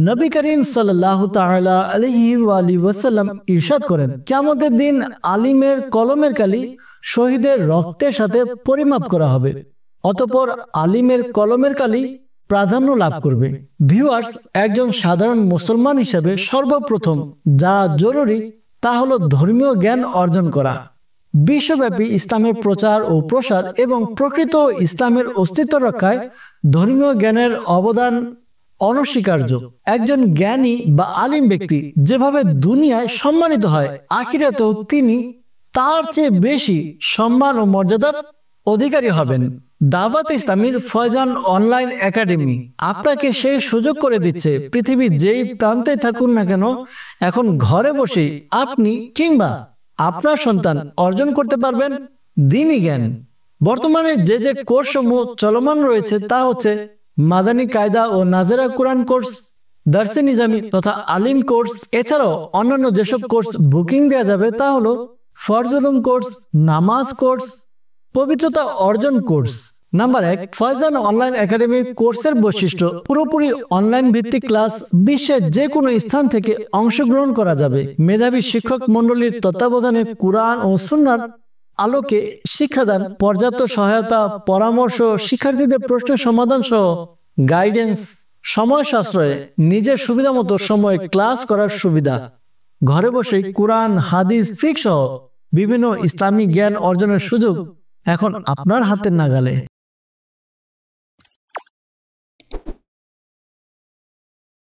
নবী করিম সাল্লাল্লাহু তাআলা আলাইহি ওয়া আলিহি ওয়াসাল্লাম ইরশাদ করেন, কিয়ামতের দিন আলিমের কলমের কালি শহীদের রক্তের সাথে পরিমাপ করা হবে, অতঃপর আলিমের কলমের কালি প্রাধান্য লাভ করবে। ভিউয়ার্স, একজন সাধারণ মুসলমান হিসেবে সর্বপ্রথম যা জরুরি তা হলো ধর্মীয় জ্ঞান অর্জন করা। বিশ্বব্যাপী ইসলামের প্রচার ও প্রসার এবং প্রকৃত ইসলামের অস্তিত্ব রক্ষায় ধর্মীয় জ্ঞানের অবদান অনস্বীকার্য। একজন জ্ঞানী বা আলিম ব্যক্তি যেভাবে দুনিয়ায় সম্মানিত হয়, আখিরাতেও তিনি তার চেয়ে বেশি সম্মান ও মর্যাদার অধিকারী হবেন। দাওয়াত ইসলামীর ফয়জান অনলাইন একাডেমি আপনাকে সেই সুযোগ করে দিচ্ছে, পৃথিবীর যেই প্রান্তে থাকুন না কেন, এখন ঘরে বসেই আপনি কিংবা আপনার সন্তান অর্জন করতে পারবেন দ্বীনি জ্ঞান। বর্তমানে যে কোর্সসমূহ চলমান রয়েছে তা হচ্ছে মাদানী কায়দা ও নাজেরা কোরআন কোর্স, দারসে নিজামি তথা আলিম কোর্স। এছাড়াও অন্যান্য যেসব কোর্স বুকিং দেওয়া যাবে তা হলো ফরজ উলুম কোর্স, নামাজ কোর্স, পবিত্রতা অর্জন course. Number 1, Faizan online academy কোর্সের বৈশিষ্ট্য পুরোপুরি অনলাইন ভিত্তিক ক্লাস। বিশ্বের যে কোনো স্থান থেকে অংশগ্রহণ করা যাবে। মেধাবী শিক্ষক মণ্ডলীর তত্ত্বাবধানে কুরআন ও সুন্নাহর আলোকে শিক্ষাদান, পর্যাপ্ত সহায়তা, পরামর্শ, শিক্ষার্থীদের প্রশ্নের সমাধান সহ গাইডেন্স, সময় সাশ্রয়ে নিজের সুবিধা মতো সময় ক্লাস করার সুবিধা। ঘরে বসেই কুরআন, হাদিস, ফিকহ সহ বিভিন্ন ইসলামিক জ্ঞান অর্জনের সুযোগ এখন আপনার হাতের নাগালে।